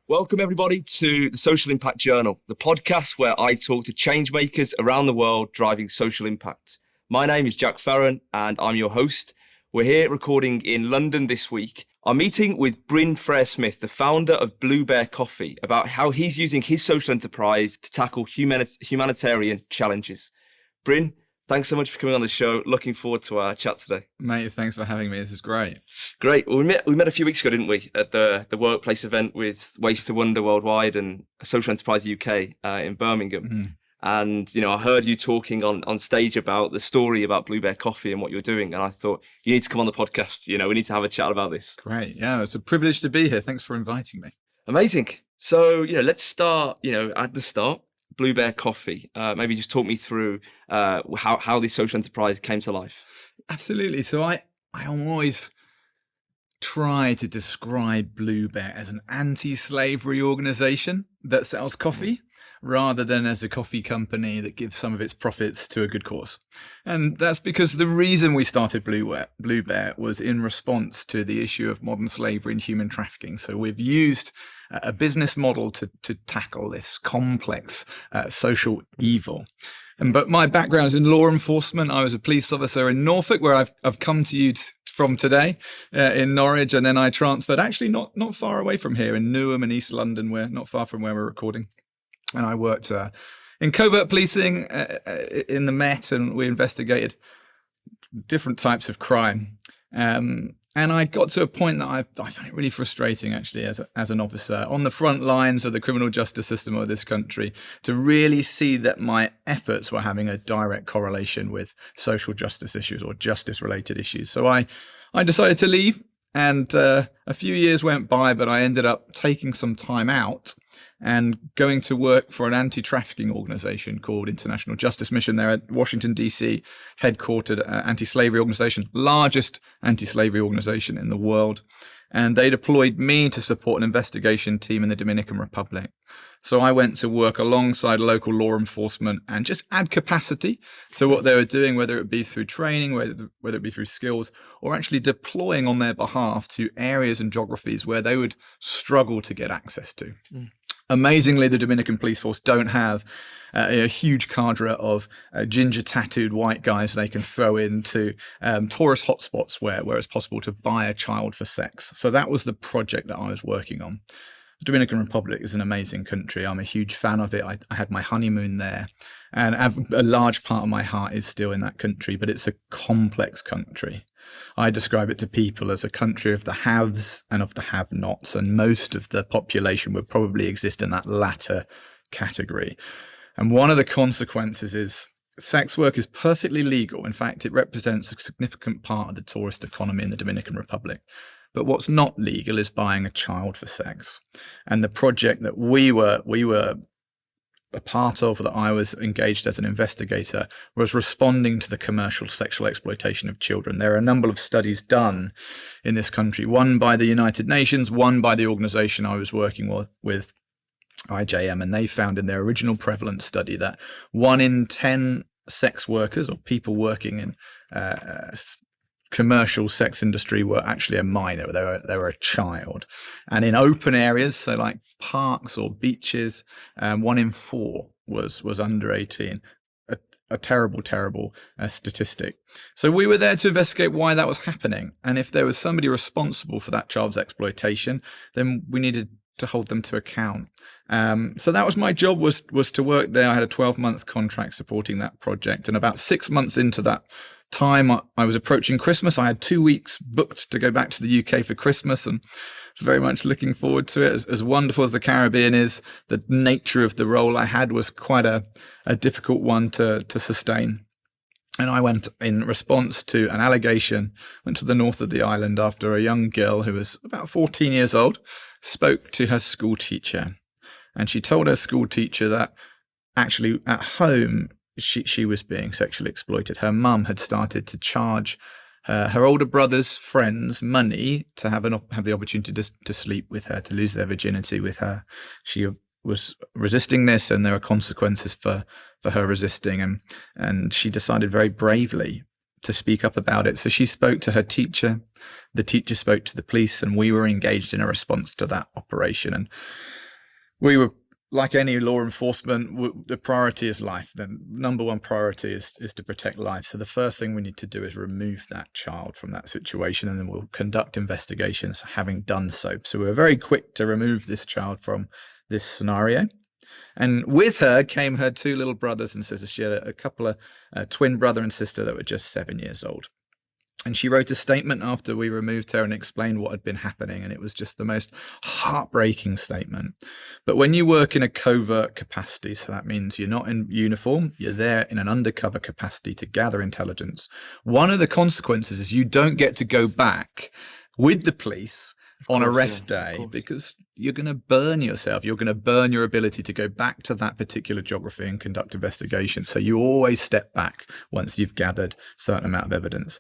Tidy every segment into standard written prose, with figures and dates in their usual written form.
Welcome, everybody, to the Social Impact Journal, the podcast where I talk to change makers around the world driving social impact. My name is Jack Farron, and I'm your host. We're here recording in London this week. I'm meeting with Bryn Frere-Smith, the founder of Blue Bear Coffee, about how he's using his social enterprise to tackle humanitarian challenges. Bryn, thanks so much for coming on the show. Looking forward to our chat today. Mate, thanks for having me. This is great. Great. Well, we met a few weeks ago, didn't we, at the workplace event with Waste to Wonder Worldwide and Social Enterprise UK in Birmingham. Mm-hmm. And, you know, I heard you talking on stage about the story about Blue Bear Coffee and what you're doing. And I thought, you need to come on the podcast. You know, we need to have a chat about this. Great. Yeah, it's a privilege to be here. Thanks for inviting me. Amazing. So, let's start, at the start. Blue Bear Coffee. Maybe just talk me through how this social enterprise came to life. Absolutely. So I always try to describe Blue Bear as an anti-slavery organization that sells coffee rather than as a coffee company that gives some of its profits to a good cause. And that's because the reason we started Blue Bear was in response to the issue of modern slavery and human trafficking. So we've used a business model to tackle this complex social evil. But my background is in law enforcement. I was a police officer in Norfolk, where I've come to you from today, in Norwich, and then I transferred actually not far away from here in Newham in East London, where not far from where we're recording. And I worked in covert policing in the Met, and we investigated different types of crime. And I got to a point that I found it really frustrating, actually, as an officer on the front lines of the criminal justice system of this country, to really see that my efforts were having a direct correlation with social justice issues or justice-related issues. So I decided to leave, and a few years went by, but I ended up taking some time out and going to work for an anti-trafficking organization called International Justice Mission. They're at Washington, D.C., headquartered anti-slavery organization, largest anti-slavery organization in the world. And they deployed me to support an investigation team in the Dominican Republic. So I went to work alongside local law enforcement and just add capacity to what they were doing, whether it be through training, whether it be through skills, or actually deploying on their behalf to areas and geographies where they would struggle to get access to. Mm. Amazingly, the Dominican police force don't have a huge cadre of ginger-tattooed white guys they can throw into tourist hotspots where it's possible to buy a child for sex. So that was the project that I was working on. The Dominican Republic is an amazing country. I'm a huge fan of it. I had my honeymoon there, and a large part of my heart is still in that country, but it's a complex country. I describe it to people as a country of the haves and of the have-nots, and most of the population would probably exist in that latter category. And one of the consequences is sex work is perfectly legal. In fact, it represents a significant part of the tourist economy in the Dominican Republic. But what's not legal is buying a child for sex. And the project that we were a part of, that I was engaged as an investigator, was responding to the commercial sexual exploitation of children. There are a number of studies done in this country, one by the United Nations, one by the organization I was working with IJM, and they found in their original prevalent study that 1 in 10 sex workers or people working in commercial sex industry were actually a minor. They were a child. And in open areas, so like parks or beaches, 1 in 4 was under 18. A terrible statistic. So we were there to investigate why that was happening. And if there was somebody responsible for that child's exploitation, then we needed to hold them to account. So that was my job, was to work there. I had a 12-month contract supporting that project. And about 6 months into that time, I was approaching Christmas. I had 2 weeks booked to go back to the UK for Christmas, and was very much looking forward to it. As wonderful as the Caribbean is, the nature of the role I had was quite a difficult one to sustain. And I went in response to an allegation, went to the north of the island after a young girl who was about 14 years old spoke to her school teacher. And she told her school teacher that actually at home, she was being sexually exploited. Her mum had started to charge her older brother's friends money to have the opportunity to sleep with her, to lose their virginity with her. She was resisting this, and there were consequences for her resisting, and she decided very bravely to speak up about it. So she spoke to her teacher, The teacher spoke to the police, and we were engaged in a response to that operation. And we were, like any law enforcement, the priority is life. The number one priority is to protect life. So the first thing we need to do is remove that child from that situation, and then we'll conduct investigations having done so. So we were very quick to remove this child from this scenario. And with her came her two little brothers and sisters. She had a couple of twin brother and sister that were just 7 years old. And she wrote a statement after we removed her and explained what had been happening. And it was just the most heartbreaking statement. But when you work in a covert capacity, so that means you're not in uniform, you're there in an undercover capacity to gather intelligence. One of the consequences is you don't get to go back with the police on arrest day, because you're going to burn yourself. You're going to burn your ability to go back to that particular geography and conduct investigation. So you always step back once you've gathered a certain amount of evidence.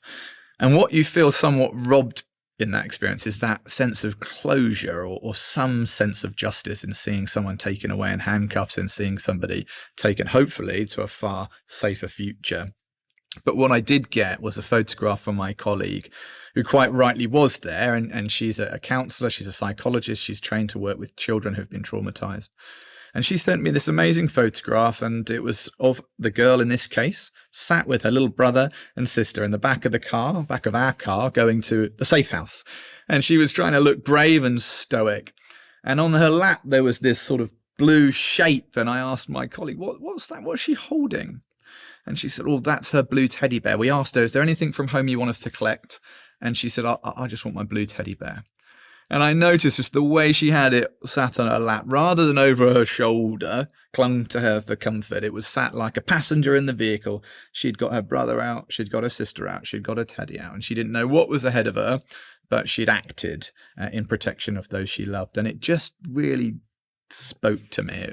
And what you feel somewhat robbed in that experience is that sense of closure or some sense of justice in seeing someone taken away in handcuffs and seeing somebody taken, hopefully, to a far safer future. But what I did get was a photograph from my colleague who quite rightly was there. And she's a counselor, she's a psychologist, she's trained to work with children who've been traumatized. And she sent me this amazing photograph, and it was of the girl in this case, sat with her little brother and sister in the back of our car, going to the safe house. And she was trying to look brave and stoic. And on her lap, there was this sort of blue shape. And I asked my colleague, what's that? What's she holding? And she said, oh, that's her blue teddy bear. We asked her, is there anything from home you want us to collect? And she said, I just want my blue teddy bear. And I noticed just the way she had it sat on her lap, rather than over her shoulder, clung to her for comfort. It was sat like a passenger in the vehicle. She'd got her brother out, she'd got her sister out, she'd got her teddy out, and she didn't know what was ahead of her, but she'd acted in protection of those she loved. And it just really spoke to me.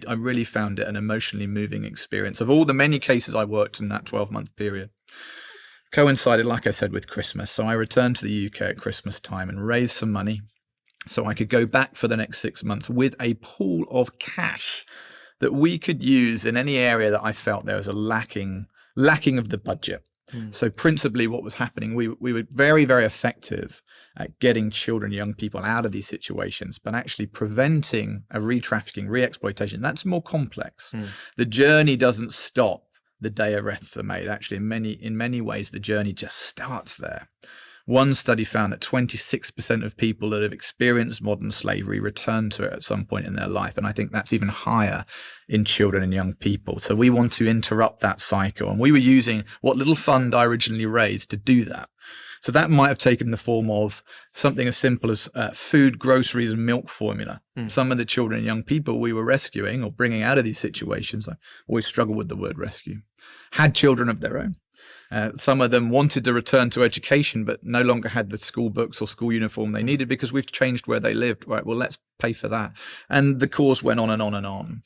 I really found it an emotionally moving experience. Of all the many cases I worked in that 12-month period, coincided, like I said, with Christmas. So I returned to the UK at Christmas time and raised some money so I could go back for the next 6 months with a pool of cash that we could use in any area that I felt there was a lacking of the budget. So principally what was happening, we were very, very effective at getting children, young people out of these situations, but actually preventing a re-trafficking, re-exploitation, that's more complex. The journey doesn't stop the day arrests are made. Actually, in many ways, the journey just starts there. One study found that 26% of people that have experienced modern slavery return to it at some point in their life. And I think that's even higher in children and young people. So we want to interrupt that cycle. And we were using what little fund I originally raised to do that. So that might have taken the form of something as simple as food, groceries, and milk formula. Some of the children and young people we were rescuing or bringing out of these situations, I always struggle with the word rescue, had children of their own. Some of them wanted to return to education, but no longer had the school books or school uniform they needed because we've changed where they lived. Right, well, let's pay for that. And the course went on and on and on.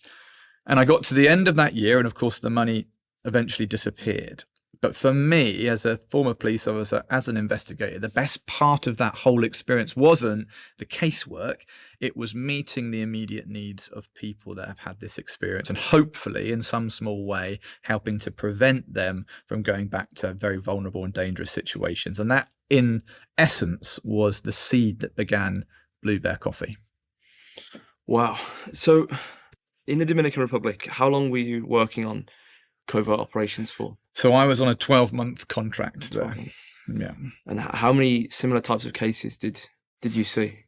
And I got to the end of that year, and of course, the money eventually disappeared. But for me, as a former police officer, as an investigator, the best part of that whole experience wasn't the casework. It was meeting the immediate needs of people that have had this experience and hopefully, in some small way, helping to prevent them from going back to very vulnerable and dangerous situations. And that, in essence, was the seed that began Blue Bear Coffee. Wow. So in the Dominican Republic, how long were you working on covert operations for? So I was on a 12-month contract there. Yeah. And how many similar types of cases did you see?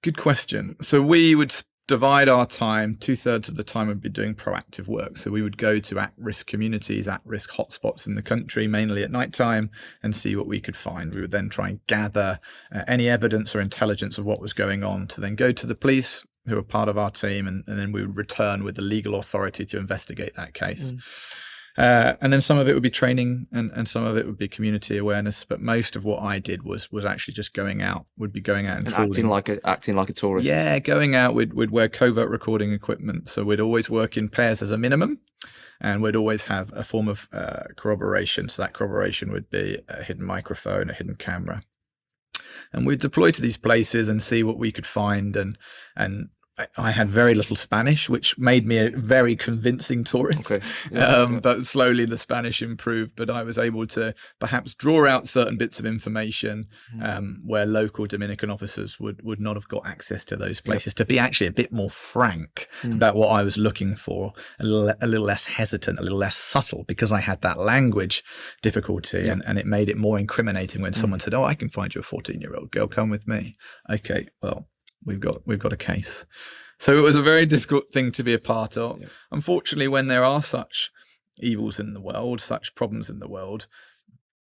Good question. So we would divide our time. 2/3 of the time would be doing proactive work. So we would go to at-risk communities, at-risk hotspots in the country, mainly at night time, and see what we could find. We would then try and gather any evidence or intelligence of what was going on to then go to the police, who are part of our team, and then we would return with the legal authority to investigate that case. And then some of it would be training and some of it would be community awareness. But most of what I did was actually just going out and acting like a tourist. Yeah, going out, we'd wear covert recording equipment. So we'd always work in pairs as a minimum, and we'd always have a form of corroboration. So that corroboration would be a hidden microphone, a hidden camera. And we'd deploy to these places and see what we could find and I had very little Spanish, which made me a very convincing tourist. Okay. But slowly the Spanish improved. But I was able to perhaps draw out certain bits of information where local Dominican officers would not have got access to those places, to be actually a bit more frank about what I was looking for, a little less hesitant, a little less subtle, because I had that language difficulty, and it made it more incriminating when someone said, "Oh, I can find you a 14-year-old girl. Come with me." Okay, well, we've got a case. So it was a very difficult thing to be a part of. Yeah. Unfortunately, when there are such evils in the world, such problems in the world,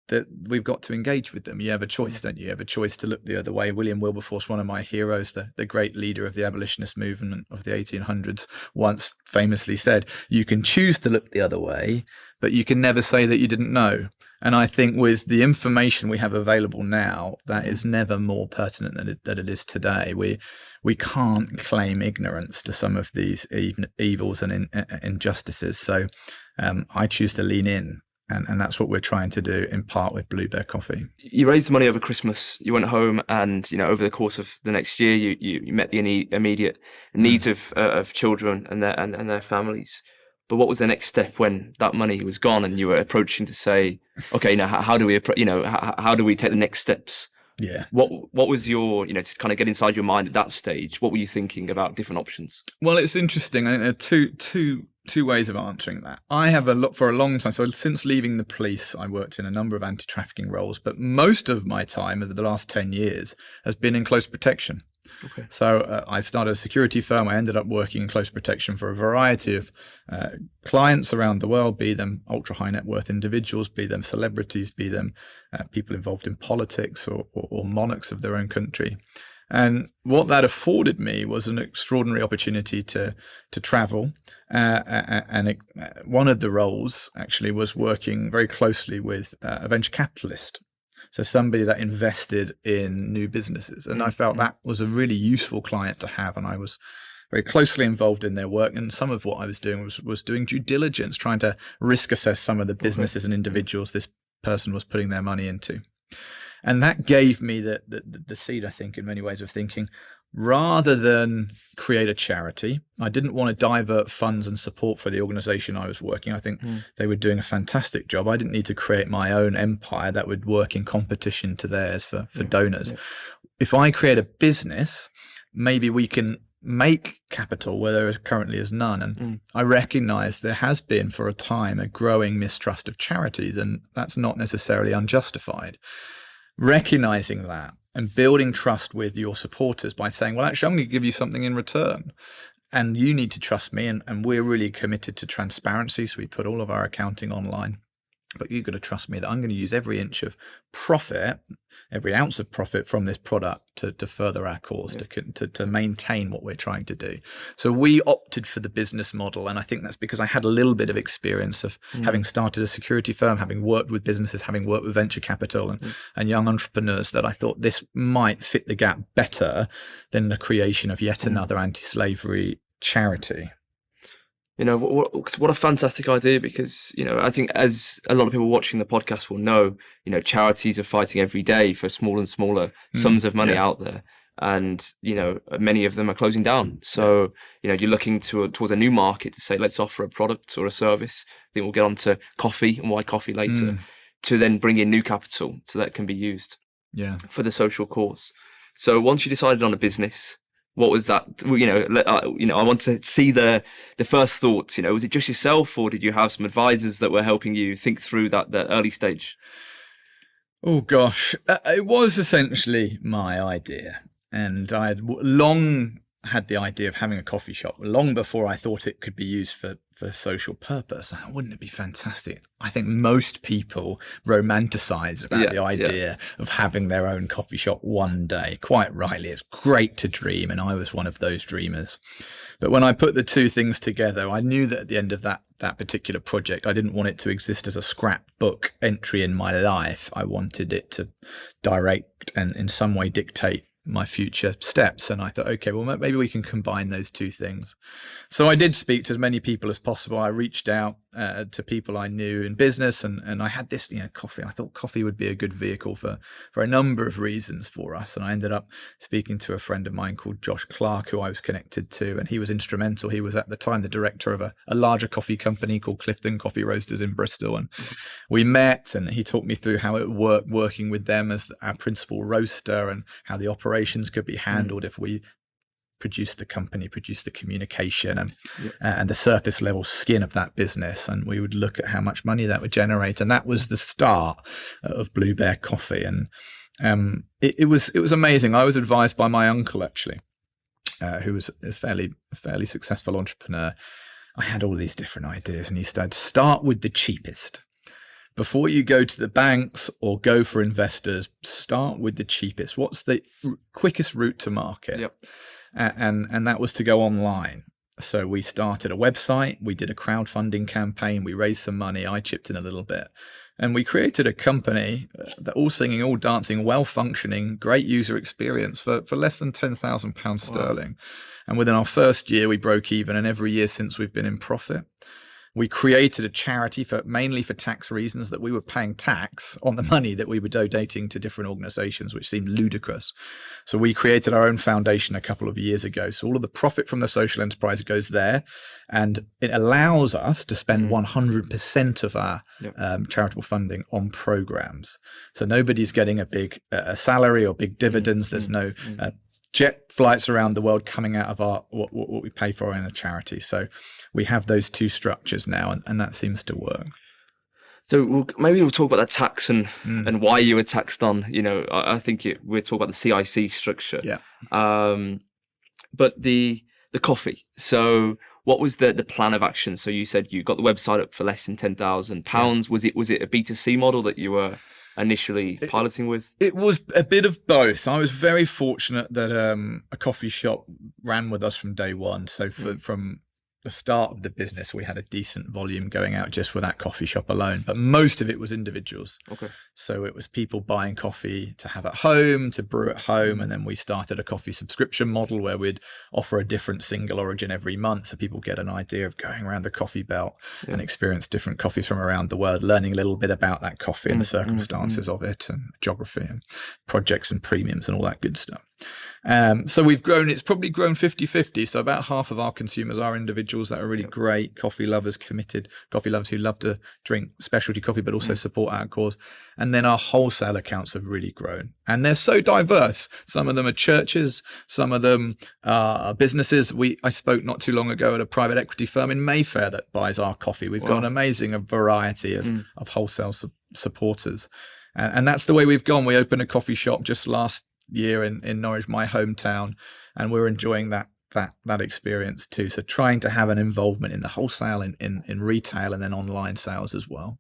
that we've got to engage with them. You have a choice, don't you? You have a choice to look the other way. William Wilberforce, one of my heroes, the great leader of the abolitionist movement of the 1800s, once famously said, "You can choose to look the other way, but you can never say that you didn't know." And I think with the information we have available now, that is never more pertinent than it is today. We can't claim ignorance to some of these evils and injustices. So I choose to lean in. And that's what we're trying to do in part with Blue Bear Coffee. You raised the money over Christmas. You went home, and over the course of the next year, you met the immediate needs of children and their families. But what was the next step when that money was gone and you were approaching to say, okay, now how do we how do we take the next steps? Yeah. What was your, to kind of get inside your mind at that stage? What were you thinking about different options? Well, it's interesting. I think two ways of answering that. I have for a long time. So since leaving the police, I worked in a number of anti-trafficking roles, but most of my time over the last 10 years has been in close protection. Okay. So I started a security firm. I ended up working in close protection for a variety of clients around the world, be them ultra high net worth individuals, be them celebrities, be them people involved in politics or monarchs of their own country. And what that afforded me was an extraordinary opportunity to travel. One of the roles actually was working very closely with a venture capitalist. So somebody that invested in new businesses. And I felt that was a really useful client to have. And I was very closely involved in their work. And some of what I was doing was doing due diligence, trying to risk assess some of the businesses and individuals this person was putting their money into. And that gave me the seed, I think, in many ways of thinking, rather than create a charity, I didn't want to divert funds and support for the organization I was working. I think they were doing a fantastic job. I didn't need to create my own empire that would work in competition to theirs for donors. Yeah. If I create a business, maybe we can make capital where there currently is none. And I recognize there has been for a time a growing mistrust of charities, and that's not necessarily unjustified. Recognizing that and building trust with your supporters by saying, well, actually, I'm going to give you something in return. And you need to trust me. And we're really committed to transparency. So we put all of our accounting online. But you've got to trust me that I'm going to use every inch of profit, every ounce of profit from this product to further our cause, to maintain what we're trying to do. So we opted for the business model. And I think that's because I had a little bit of experience of having started a security firm, having worked with businesses, having worked with venture capital and young entrepreneurs, that I thought this might fit the gap better than the creation of yet another anti-slavery charity. What a fantastic idea, because, I think as a lot of people watching the podcast will know, charities are fighting every day for smaller and smaller sums of money out there. And, many of them are closing down. So, you're looking towards a new market to say, let's offer a product or a service. I think we'll get on to coffee and why coffee later, to then bring in new capital so that can be used for the social cause. So once you decided on a business, what was that? I want to see the first thoughts. Was it just yourself, or did you have some advisors that were helping you think through that early stage? Oh gosh, it was essentially my idea, and I had long had the idea of having a coffee shop long before I thought it could be used for social purpose. Wouldn't it be fantastic? I think most people romanticize about the idea of having their own coffee shop one day. Quite rightly, it's great to dream, and I was one of those dreamers. But when I put the two things together, I knew that at the end of that particular project, I didn't want it to exist as a scrapbook entry in my life. I wanted it to direct and in some way dictate my future steps. And I thought, okay, well, maybe we can combine those two things. So I did speak to as many people as possible. I reached out to people I knew in business, and I had this, coffee. I thought coffee would be a good vehicle for a number of reasons for us. And I ended up speaking to a friend of mine called Josh Clark, who I was connected to, and he was instrumental. He was at the time the director of a larger coffee company called Clifton Coffee Roasters in Bristol. And we met, and he talked me through how it worked working with them as our principal roaster, and how the operations could be handled if we produced the communication and the surface level skin of that business, and we would look at how much money that would generate. And that was the start of Blue Bear Coffee. And it was amazing. I was advised by my uncle, actually, who was a fairly successful entrepreneur. I had all these different ideas, and he said, start with the cheapest. Before you go to the banks or go for investors, start with the cheapest. What's the quickest route to market? Yep. And that was to go online. So we started a website, we did a crowdfunding campaign, we raised some money, I chipped in a little bit, and we created a company that all singing, all dancing, well-functioning, great user experience for less than £10,000 sterling. And within our first year, we broke even, and every year since we've been in profit. We created a charity mainly for tax reasons, that we were paying tax on the money that we were donating to different organizations, which seemed ludicrous. So we created our own foundation a couple of years ago. So all of the profit from the social enterprise goes there, and it allows us to spend 100% of our charitable funding on programs. So nobody's getting a big salary or big dividends. There's no jet flights around the world coming out of what we pay for in a charity. So we have those two structures now, and that seems to work. So maybe we'll talk about that tax and why you were taxed on. I think we'll talk about the CIC structure. Yeah. But the coffee. So what was the plan of action? So you said you got the website up for less than £10,000. Was it a B2C model that you were initially piloting with? It was a bit of both. I was very fortunate that a coffee shop ran with us from day one. So from the start of the business, we had a decent volume going out just with that coffee shop alone, but most of it was individuals. Okay. So it was people buying coffee to have at home, to brew at home, and then we started a coffee subscription model where we'd offer a different single origin every month, so people get an idea of going around the coffee belt and experience different coffees from around the world, learning a little bit about that coffee and the circumstances of it, and geography and projects and premiums and all that good stuff. So we've grown, it's probably grown 50-50. So about half of our consumers are individuals that are really great coffee lovers, committed coffee lovers who love to drink specialty coffee, but also support our cause. And then our wholesale accounts have really grown, and they're so diverse. Some of them are churches, some of them are businesses. I spoke not too long ago at a private equity firm in Mayfair that buys our coffee. We've got an amazing variety of wholesale supporters. And that's the way we've gone. We opened a coffee shop just last year in Norwich, my hometown, and we're enjoying that experience too. So trying to have an involvement in the wholesale, in retail, and then online sales as well.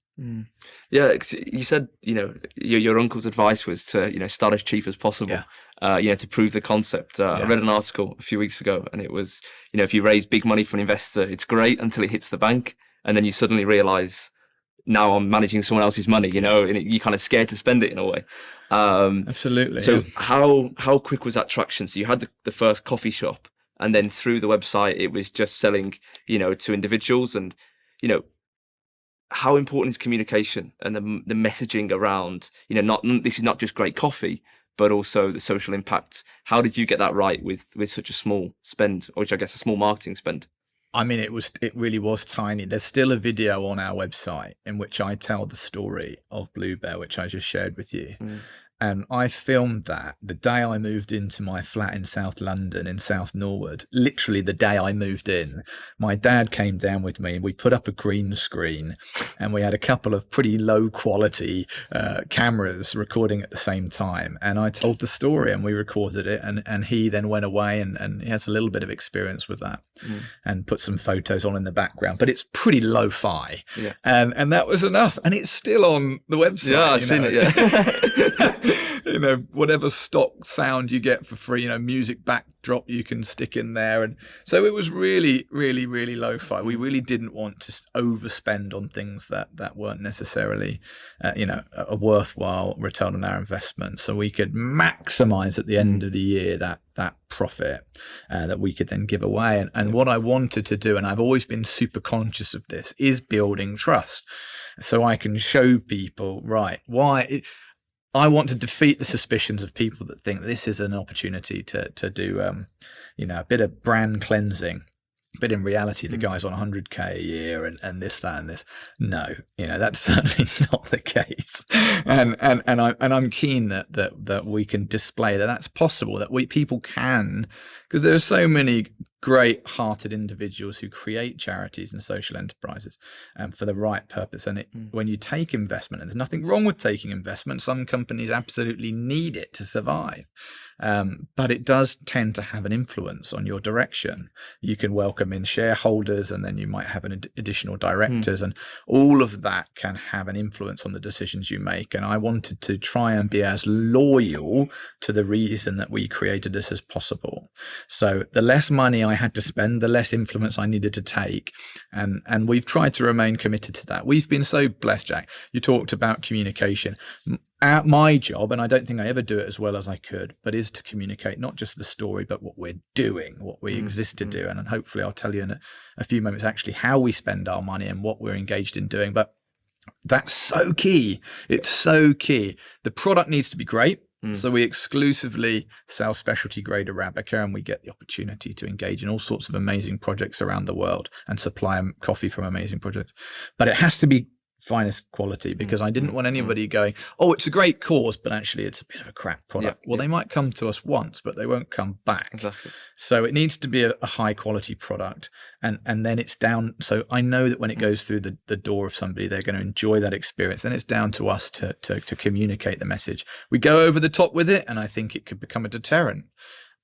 Yeah, you said your uncle's advice was to start as cheap as possible. To prove the concept. I read an article a few weeks ago, and it was if you raise big money for an investor, it's great until it hits the bank, and then you suddenly realize, now I'm managing someone else's money, and you're kind of scared to spend it in a way. Absolutely. So how quick was that traction? So you had the first coffee shop, and then through the website, it was just selling, to individuals. And, how important is communication and the messaging around, this is not just great coffee, but also the social impact. How did you get that right with such a small spend, or which I guess a small marketing spend? I mean, it really was tiny. There's still a video on our website in which I tell the story of Blue Bear, which I just shared with you. And I filmed that the day I moved into my flat in South London, in South Norwood. Literally the day I moved in, my dad came down with me, and we put up a green screen, and we had a couple of pretty low quality cameras recording at the same time. And I told the story, and we recorded it, and he then went away and he has a little bit of experience with that and put some photos on in the background, but it's pretty lo-fi. And that was enough. And it's still on the website. Yeah, I've seen it, yeah. whatever stock sound you get for free, music backdrop you can stick in there. And so it was really, really, really lo-fi. We really didn't want to overspend on things that weren't necessarily, a worthwhile return on our investment. So we could maximize at the end of the year that profit that we could then give away. And what I wanted to do, and I've always been super conscious of this, is building trust. So I can show people, why I want to defeat the suspicions of people that think this is an opportunity to do, a bit of brand cleansing. But in reality, the guy's on 100K a year and this, that, and this. No, that's certainly not the case. And I'm keen that we can display that's possible, that people can, because there are so many great-hearted individuals who create charities and social enterprises for the right purpose. And when you take investment, and there's nothing wrong with taking investment, some companies absolutely need it to survive. But it does tend to have an influence on your direction. You can welcome in shareholders, and then you might have an additional directors, and all of that can have an influence on the decisions you make. And I wanted to try and be as loyal to the reason that we created this as possible. So the less money I had to spend, the less influence I needed to take. And we've tried to remain committed to that. We've been so blessed, Jack. You talked about communication. My job, and I don't think I ever do it as well as I could, but is to communicate not just the story, but what we're doing, what we exist to do. And hopefully I'll tell you in a few moments actually how we spend our money and what we're engaged in doing. But that's so key. It's so key. The product needs to be great. So we exclusively sell specialty grade Arabica, and we get the opportunity to engage in all sorts of amazing projects around the world and supply coffee from amazing projects. But it has to be finest quality, because I didn't want anybody going, oh, it's a great cause, but actually it's a bit of a crap product. They might come to us once, but they won't come back. Exactly. So it needs to be a high quality product, and then it's down. So I know that when it goes through the door of somebody, they're going to enjoy that experience. Then it's down to us to communicate the message. We go over the top with it, and I think it could become a deterrent.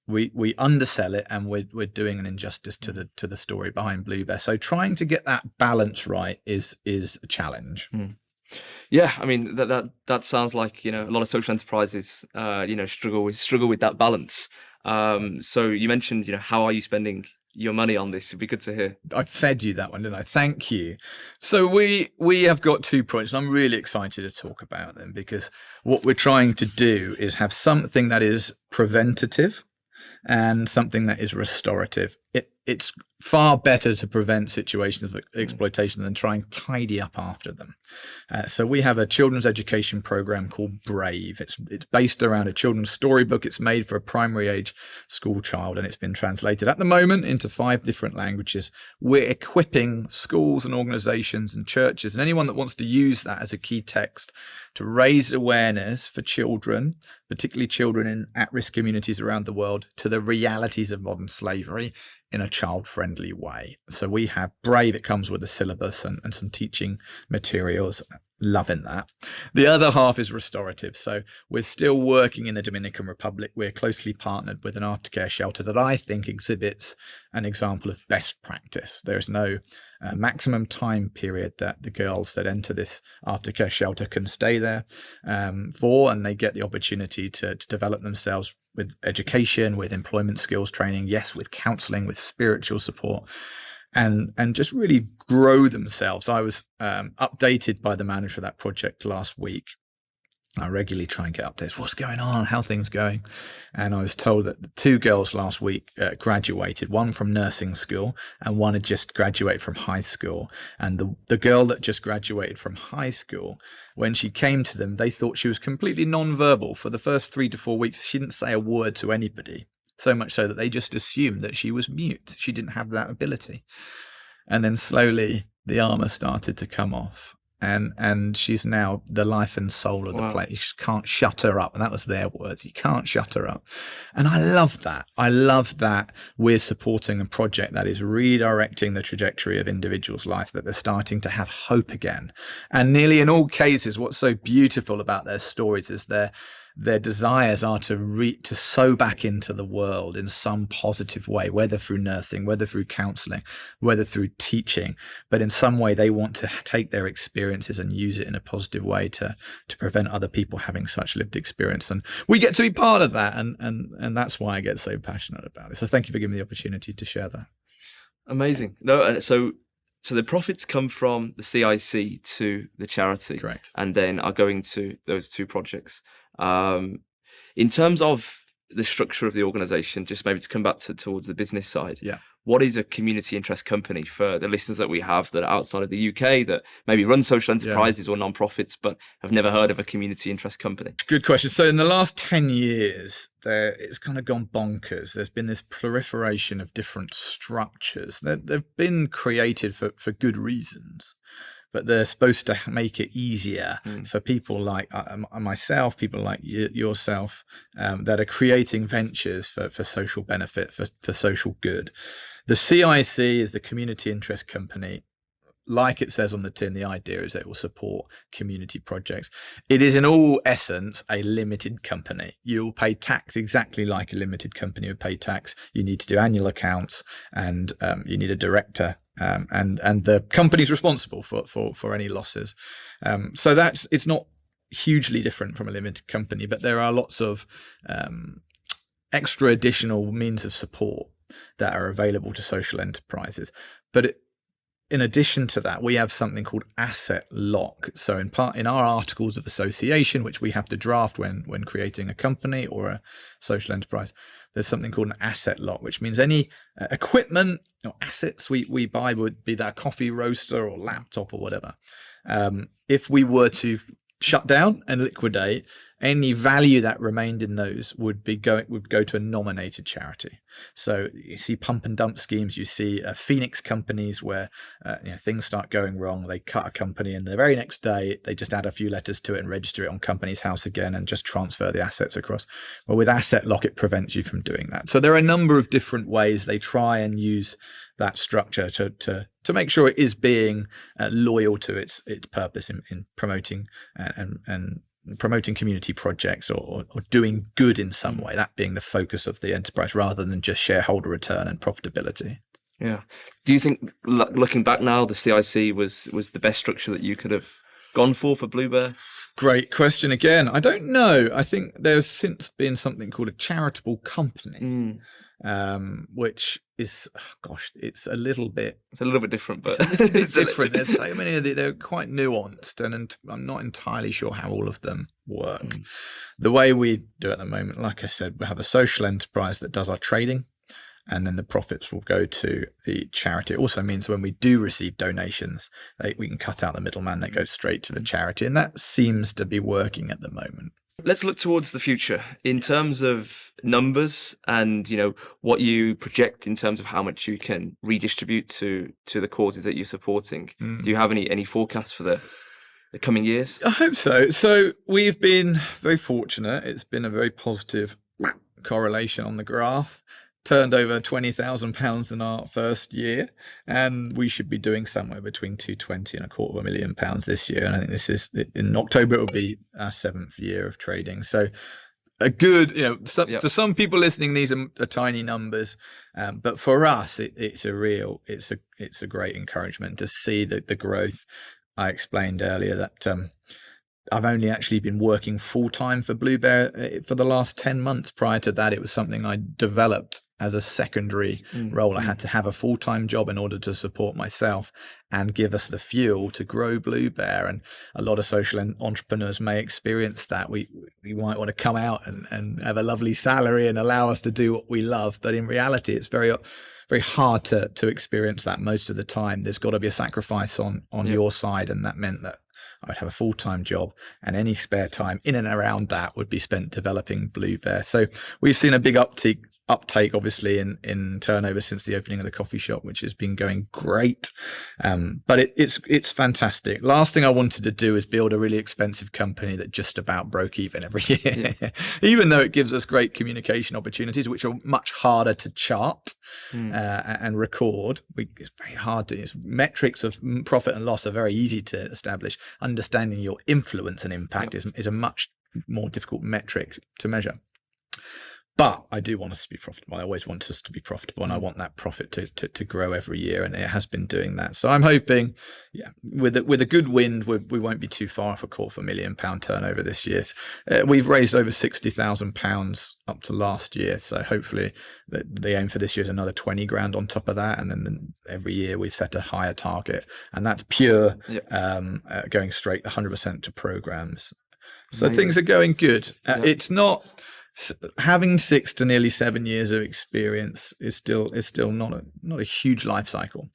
We undersell it, and we're doing an injustice to the story behind Blue Bear. So trying to get that balance right is a challenge. Yeah, I mean that sounds like a lot of social enterprises struggle with that balance. So you mentioned how are you spending your money on this? It'd be good to hear. I fed you that one, didn't I? Thank you. So we have got 2 projects, and I'm really excited to talk about them, because what we're trying to do is have something that is preventative and something that is restorative. It's far better to prevent situations of exploitation than try and tidy up after them. So we have a children's education program called Brave. It's based around a children's storybook. It's made for a primary age school child, and it's been translated at the moment into 5 different languages. We're equipping schools and organizations and churches and anyone that wants to use that as a key text to raise awareness for children, particularly children in at-risk communities around the world, to the realities of modern slavery in a child-friendly way. So we have Brave. It comes with a syllabus and some teaching materials. Loving that. The other half is restorative. So we're still working in the Dominican Republic. We're closely partnered with an aftercare shelter that I think exhibits an example of best practice. There's no maximum time period that the girls that enter this aftercare shelter can stay there for, and they get the opportunity to develop themselves with education, with employment skills training, yes, with counselling, with spiritual support, and just really grow themselves. I was updated by the manager of that project last week. I regularly try and get updates. What's going on? How are things going? And I was told that the 2 girls last week graduated, one from nursing school and one had just graduated from high school. And the girl that just graduated from high school, when she came to them, they thought she was completely non-verbal. For the first 3 to 4 weeks, she didn't say a word to anybody. So much so that they just assumed that she was mute. She didn't have that ability. And then slowly the armor started to come off. And she's now the life and soul of the place. You just can't shut her up. And that was their words. You can't shut her up. And I love that. I love that we're supporting a project that is redirecting the trajectory of individuals' lives, that they're starting to have hope again. And nearly in all cases, what's so beautiful about their stories is they're their desires are to sow back into the world in some positive way, whether through nursing, whether through counselling, whether through teaching, but in some way they want to take their experiences and use it in a positive way to prevent other people having such lived experience. And we get to be part of that, and that's why I get so passionate about it. So thank you for giving me the opportunity to share that. Amazing. No, and so the profits come from the CIC to the charity, Correct, and then are going to those two projects. In terms of the structure of the organisation, just maybe to come back towards the business side, what is a community interest company for the listeners that we have that are outside of the UK that maybe run social enterprises or non-profits but have never heard of a community interest company? Good question. So in the last 10 years, it's kind of gone bonkers. There's been this proliferation of different structures. They've been created for good reasons, but they're supposed to make it easier for people like myself, people like yourself, that are creating ventures for social benefit, for social good. The CIC is the community interest company. Like it says on the tin, the idea is that it will support community projects. It is in all essence a limited company. You'll pay tax exactly like a limited company would pay tax. You need to do annual accounts, and you need a director, and the company's responsible for any losses. So it's not hugely different from a limited company, but there are lots of extra additional means of support that are available to social enterprises. But in addition to that, we have something called asset lock. So in our articles of association, which we have to draft when creating a company or a social enterprise, there's something called an asset lock, which means any equipment or assets we buy, would be that a coffee roaster or laptop or whatever. If we were to shut down and liquidate, any value that remained in those would go to a nominated charity. So you see pump and dump schemes, you see Phoenix companies where things start going wrong, they cut a company, and the very next day they just add a few letters to it and register it on Companies House again and just transfer the assets across. Well, with Asset Lock, it prevents you from doing that. So there are a number of different ways they try and use that structure to make sure it is being loyal to its purpose in promoting and promoting community projects or doing good in some way, that being the focus of the enterprise rather than just shareholder return and profitability. Yeah. Do you think, looking back now, the CIC was the best structure that you could have gone for Blue Bear? Great question again. I don't know. I think there's since been something called a charitable company, which is, it's a little bit different, but it's different. There's so many of they're quite nuanced, and I'm not entirely sure how all of them work. The way we do it at the moment, like I said, we have a social enterprise that does our trading, and then the profits will go to the charity. It also means when we do receive donations, we can cut out the middleman that goes straight to the charity, and that seems to be working at the moment. Let's look towards the future in terms of numbers and what you project in terms of how much you can redistribute to the causes that you're supporting. Do you have any forecasts for the coming years? I hope so. So we've been very fortunate. It's been a very positive correlation on the graph. Turned over £20,000 in our first year, and we should be doing somewhere between £220,000 and £250,000 this year. And I think this is in October. It will be our 7th year of trading. So a good, to some people listening, these are tiny numbers, but for us, it's a great encouragement to see the growth. I explained earlier that I've only actually been working full-time for Blue Bear for the last 10 months. Prior to that, it was something I developed as a secondary role. I had to have a full-time job in order to support myself and give us the fuel to grow Blue Bear. And a lot of social entrepreneurs may experience that. We might want to come out and have a lovely salary and allow us to do what we love. But in reality, it's very hard to experience that most of the time. There's got to be a sacrifice on your side. And that meant that I would have a full-time job, and any spare time in and around that would be spent developing Blue Bear. So we've seen a big uptake obviously in turnover since the opening of the coffee shop, which has been going great. But it's fantastic. Last thing I wanted to do is build a really expensive company that just about broke even every year, even though it gives us great communication opportunities, which are much harder to chart and record. It's very hard to. Metrics of profit and loss are very easy to establish. Understanding your influence and impact is a much more difficult metric to measure. But I do want us to be profitable. I always want us to be profitable, and I want that profit to grow every year, and it has been doing that. So I'm hoping, with a good wind, we won't be too far off a £250,000 turnover this year. We've raised over £60,000 up to last year, so hopefully the aim for this year is another 20 grand on top of that, and then every year we've set a higher target, and that's pure going straight 100% to programs. So things are going good. It's not. Having 6 to nearly 7 years of experience is still not a huge life cycle,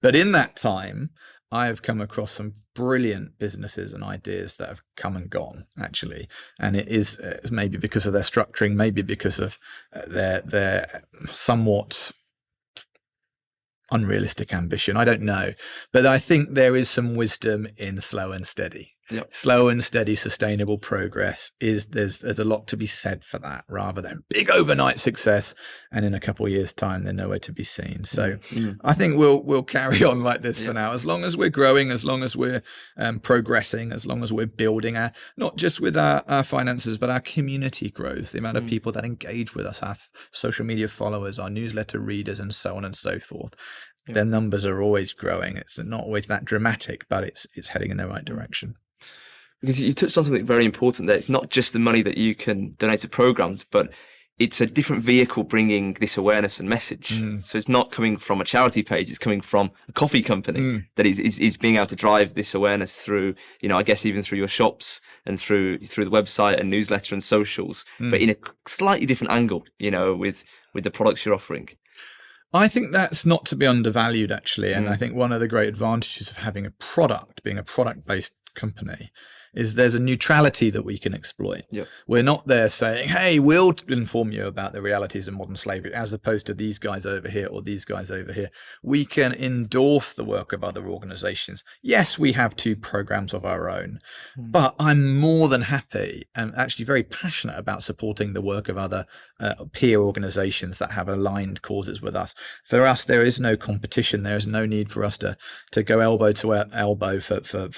but in that time I have come across some brilliant businesses and ideas that have come and gone, actually, and it is maybe because of their structuring, maybe because of their somewhat unrealistic ambition. I don't know, but I think there is some wisdom in slow and steady. Slow and steady, sustainable progress there's a lot to be said for that, rather than big overnight success and in a couple of years' time they're nowhere to be seen. So I think we'll carry on like this for now, as long as we're growing, as long as we're progressing, as long as we're building not just with our finances, but our community grows, the amount of people that engage with us, our social media followers, our newsletter readers, and so on and so forth. Their numbers are always growing. It's not always that dramatic, but it's heading in the right direction. Because you touched on something very important there. It's not just the money that you can donate to programs, but it's a different vehicle bringing this awareness and message. So it's not coming from a charity page, it's coming from a coffee company that is being able to drive this awareness through, I guess even through your shops and through the website and newsletter and socials, but in a slightly different angle, with the products you're offering. I think that's not to be undervalued, actually. And I think one of the great advantages of having a product, being a product-based company, is there's a neutrality that we can exploit. We're not there saying, hey, we'll inform you about the realities of modern slavery, as opposed to these guys over here or these guys over here. We can endorse the work of other organizations. Yes, we have 2 programs of our own, but I'm more than happy and actually very passionate about supporting the work of other peer organizations that have aligned causes with us. For us, there is no competition. There is no need for us to go elbow to elbow for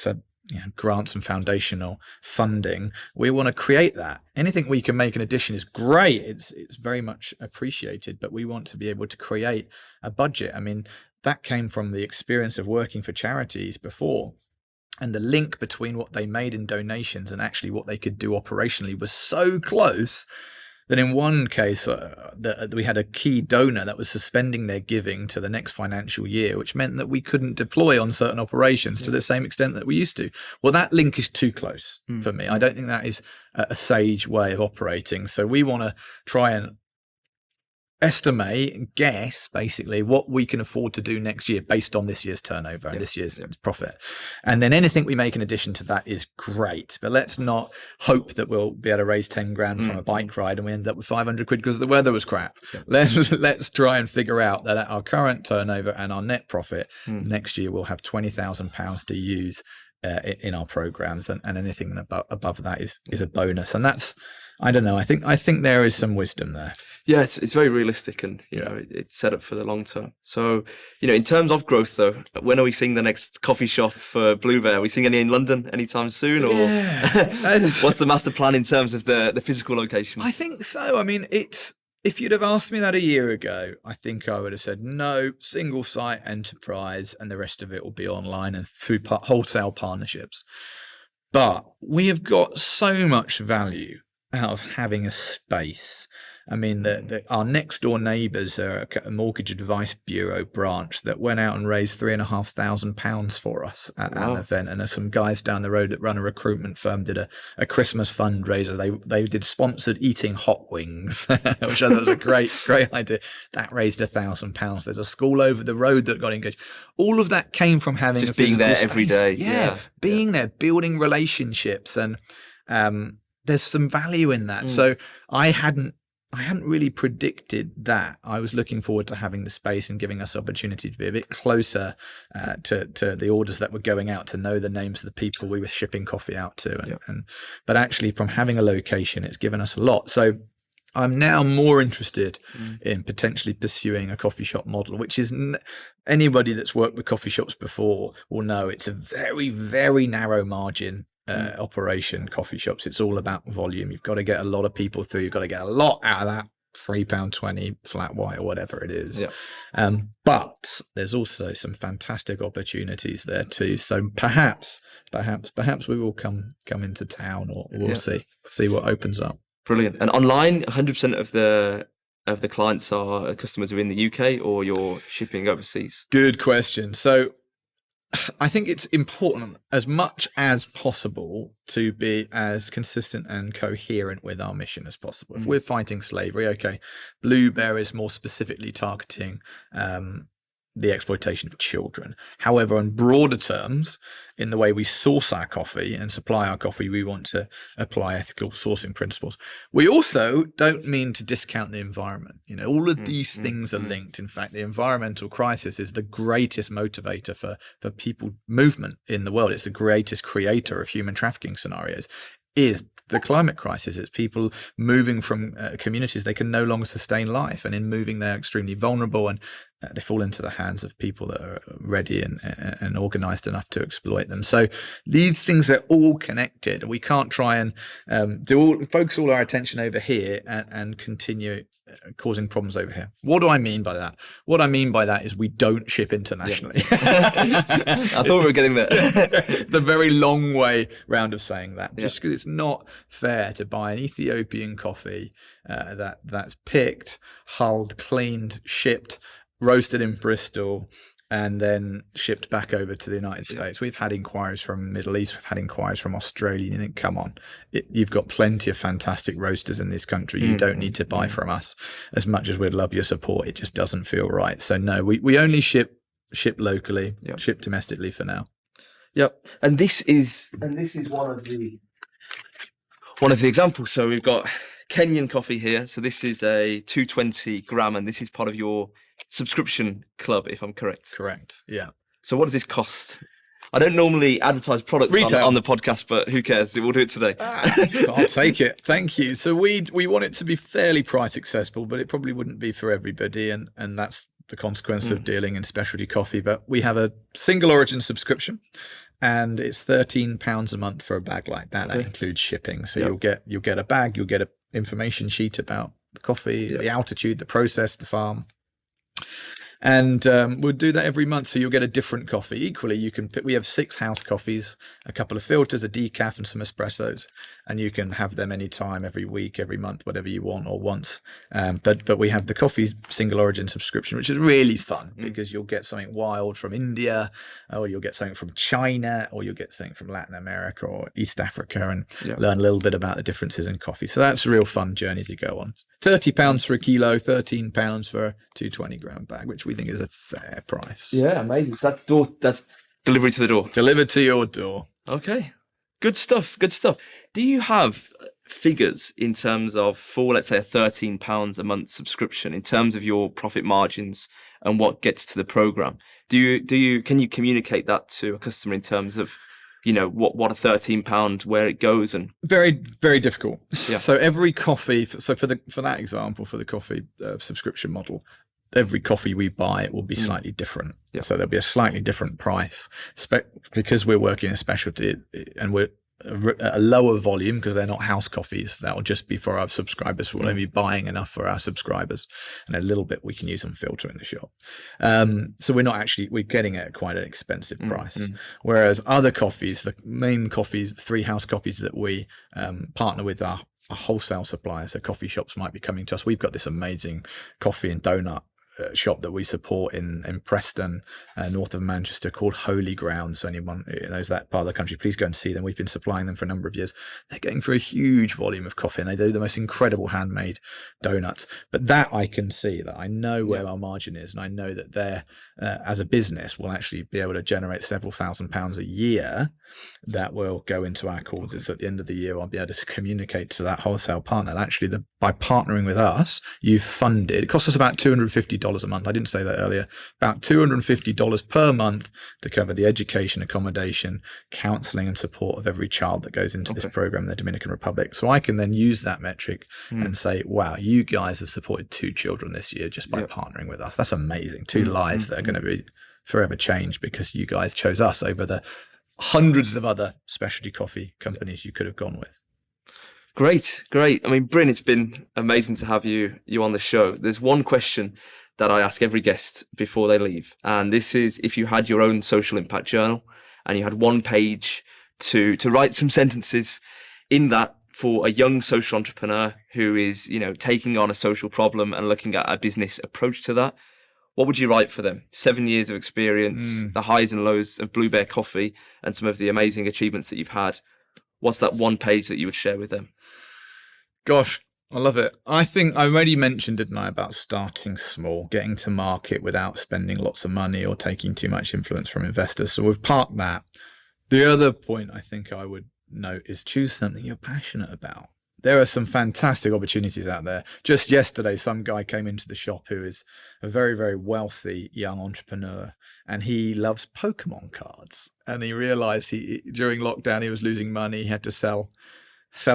grants and foundational funding. We want to create that. Anything we can make in addition is great. It's very much appreciated, but we want to be able to create a budget. I mean, that came from the experience of working for charities before. And the link between what they made in donations and actually what they could do operationally was so close that in one case, we had a key donor that was suspending their giving to the next financial year, which meant that we couldn't deploy on certain operations to the same extent that we used to. Well, that link is too close for me. I don't think that is a sage way of operating. So we want to try and estimate and guess basically what we can afford to do next year based on this year's turnover and this year's profit. And then anything we make in addition to that is great, but let's not hope that we'll be able to raise 10 grand from a bike ride and we end up with 500 quid because the weather was crap. Let's try and figure out that at our current turnover and our net profit next year, we'll have £20,000 to use in our programs, and anything above that is a bonus. And that's, I don't know, I think there is some wisdom there. Yeah, it's very realistic, and it's set up for the long term. So, in terms of growth, though, when are we seeing the next coffee shop for Blue Bear? Are we seeing any in London anytime soon, or what's the master plan in terms of the physical locations? I think so. I mean, if you'd have asked me that a year ago, I think I would have said no, single site enterprise, and the rest of it will be online and through wholesale partnerships. But we have got so much value out of having a space. I mean, our next door neighbours are a mortgage advice bureau branch that went out and raised £3,500 for us at an event. And there's some guys down the road that run a recruitment firm did a Christmas fundraiser. They did sponsored eating hot wings, which I thought was a great idea. That raised £1,000. There's a school over the road that got engaged. All of that came from having just being there space. every day. Being there, building relationships, and there's some value in that. So I hadn't really predicted that. I was looking forward to having the space and giving us opportunity to be a bit closer to the orders that were going out, to know the names of the people we were shipping coffee out to. But actually, from having a location, it's given us a lot. So I'm now more interested in potentially pursuing a coffee shop model, which is anybody that's worked with coffee shops before will know it's a very, very narrow margin operation coffee shops. It's all about volume. You've got to get a lot of people through. You've got to get a lot out of that £3.20 flat white or whatever it is. But there's also some fantastic opportunities there too. So perhaps we will come into town, or we'll see what opens up. Brilliant. And online, 100% of the clients are customers are in the UK, or you're shipping overseas? Good question. So I think it's important as much as possible to be as consistent and coherent with our mission as possible. If we're fighting slavery, okay, Blue Bear is more specifically targeting the exploitation of children. However, on broader terms, in the way we source our coffee and supply our coffee, we want to apply ethical sourcing principles. We also don't mean to discount the environment. You know, all of these things are linked. In fact, the environmental crisis is the greatest motivator for people movement in the world. It's the greatest creator of human trafficking scenarios. Is the climate crisis. It's people moving from communities they can no longer sustain life, and in moving they're extremely vulnerable, and they fall into the hands of people that are ready and organized enough to exploit them. So these things are all connected. We can't try and focus all our attention over here and continue causing problems over here. What do I mean by that? What I mean by that is we don't ship internationally. I thought we were getting there. The very long way round of saying that, just because it's not fair to buy an Ethiopian coffee that's picked, hulled, cleaned, shipped, roasted in Bristol, and then shipped back over to the United States. We've had inquiries from the Middle East, we've had inquiries from Australia, and you think, come on, you've got plenty of fantastic roasters in this country. You don't need to buy from us. As much as we'd love your support, it just doesn't feel right. So no, we only ship locally, ship domestically for now. Yep. And this is one of the examples. So we've got Kenyan coffee here. So this is a 220 gram, and this is part of your subscription club, if I'm correct. Correct. Yeah. So what does this cost? I don't normally advertise products on the podcast, but who cares? We'll do it today. I'll take it. Thank you. So we want it to be fairly price accessible, but it probably wouldn't be for everybody, and that's the consequence of dealing in specialty coffee. But we have a single origin subscription, and it's £13 a month for a bag like that. That includes shipping. So you'll get a bag, you'll get an information sheet about the coffee, the altitude, the process, the farm. And we'll do that every month, so you'll get a different coffee. Equally, you can we have 6 house coffees, a couple of filters, a decaf, and some espressos, and you can have them anytime, every week, every month, whatever you want or once. But we have the coffee single origin subscription, which is really fun because you'll get something wild from India, or you'll get something from China, or you'll get something from Latin America or East Africa, and learn a little bit about the differences in coffee. So that's a real fun journey to go on. £30 for a kilo, £13 for a 220 gram bag, which we think is a fair price. Yeah, amazing. So that's delivery to the door. Delivered to your door. Okay. Good stuff. Do you have figures in terms of, for let's say a £13 a month subscription, in terms of your profit margins and what gets to the program? Can you communicate that to a customer in terms of, you know, what a £13, where it goes? And very, very difficult. Yeah. So every coffee, for that example, for the coffee subscription model, every coffee we buy will be slightly different. Yeah. So there'll be a slightly different price, because we're working in specialty, and we're a lower volume because they're not house coffees. That will just be for our subscribers. We'll only be buying enough for our subscribers, and a little bit we can use on filter in the shop. So we're getting it at quite an expensive price. Whereas other coffees, the main coffees, the 3 house coffees that we partner with our wholesale suppliers, so coffee shops might be coming to us. We've got this amazing coffee and donut shop that we support in Preston, north of Manchester, called Holy Ground. So anyone who knows that part of the country, please go and see them. We've been supplying them for a number of years. They're going for a huge volume of coffee, and they do the most incredible handmade donuts. But that I can see, that I know where our margin is, and I know that they're, as a business, will actually be able to generate several £1,000s a year that will go into our causes. So at the end of the year, I'll be able to communicate to that wholesale partner that actually by partnering with us, you've funded, it costs us about $250 a month. I didn't say that earlier. About $250 per month to cover the education, accommodation, counselling, and support of every child that goes into this program in the Dominican Republic. So I can then use that metric and say, wow, you guys have supported 2 children this year just by partnering with us. That's amazing. 2 lives that are going to be forever changed because you guys chose us over the hundreds of other specialty coffee companies you could have gone with. Great. I mean, Bryn, it's been amazing to have you on the show. There's one question that I ask every guest before they leave, and this is, if you had your own social impact journal and you had one page to write some sentences in that for a young social entrepreneur who is, taking on a social problem and looking at a business approach to that, what would you write for them? 7 years of experience, the highs and lows of Blue Bear Coffee, and some of the amazing achievements that you've had. What's that one page that you would share with them? Gosh, I love it. I think I already mentioned, didn't I, about starting small, getting to market without spending lots of money or taking too much influence from investors. So we've parked that. The other point I think I would note is choose something you're passionate about. There are some fantastic opportunities out there. Just yesterday, some guy came into the shop who is a very, very wealthy young entrepreneur, and he loves Pokemon cards. And he realized during lockdown, he was losing money. He had to sell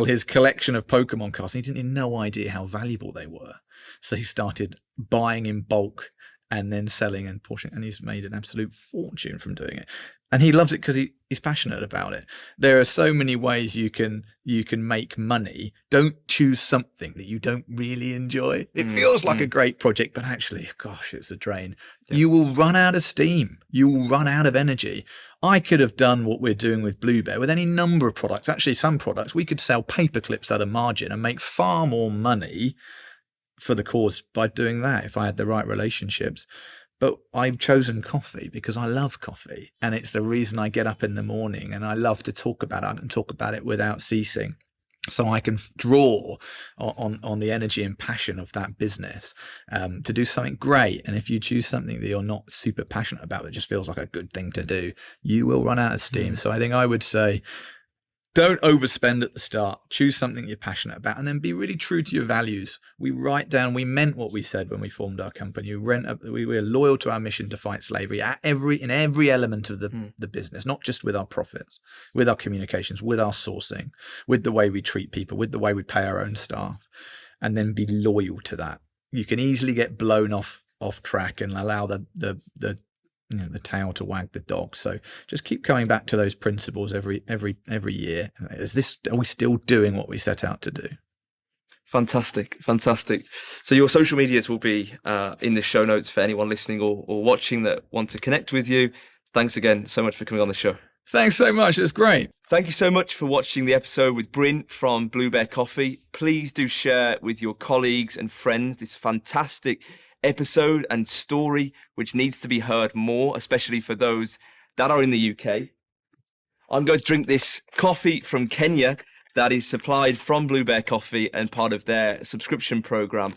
his collection of Pokemon cards. And he didn't have no idea how valuable they were. So he started buying in bulk and then selling and pushing. And he's made an absolute fortune from doing it. And he loves it because he's passionate about it. There are so many ways you can make money. Don't choose something that you don't really enjoy. It feels like a great project, but actually, gosh, it's a drain. Yeah. You will run out of steam. You will run out of energy. I could have done what we're doing with Blue Bear with any number of products. Actually, some products, we could sell paper clips at a margin and make far more money for the cause by doing that if I had the right relationships. But I've chosen coffee because I love coffee, and it's the reason I get up in the morning, and I love to talk about it and talk about it without ceasing. So I can draw on the energy and passion of that business to do something great. And if you choose something that you're not super passionate about, that just feels like a good thing to do, you will run out of steam. So I think I would say, don't overspend at the start. Choose something you're passionate about, and then be really true to your values. We meant what we said when we formed our company. We were loyal to our mission to fight slavery in every element of the business, not just with our profits, with our communications, with our sourcing, with the way we treat people, with the way we pay our own staff, and then be loyal to that. You can easily get blown off track and allow the tail to wag the dog. So just keep coming back to those principles every year. Are we still doing what we set out to do? Fantastic. So your social medias will be in the show notes for anyone listening or watching that want to connect with you. Thanks again so much for coming on the show. Thanks so much. It's great. Thank you so much for watching the episode with Bryn from Blue Bear Coffee. Please do share with your colleagues and friends this fantastic episode and story, which needs to be heard more, especially for those that are in the UK. I'm going to drink this coffee from Kenya that is supplied from Blue Bear Coffee and part of their subscription program.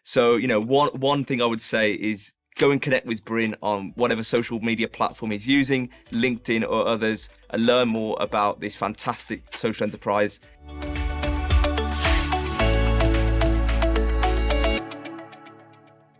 So, one thing I would say is go and connect with Bryn on whatever social media platform he's using, LinkedIn or others, and learn more about this fantastic social enterprise.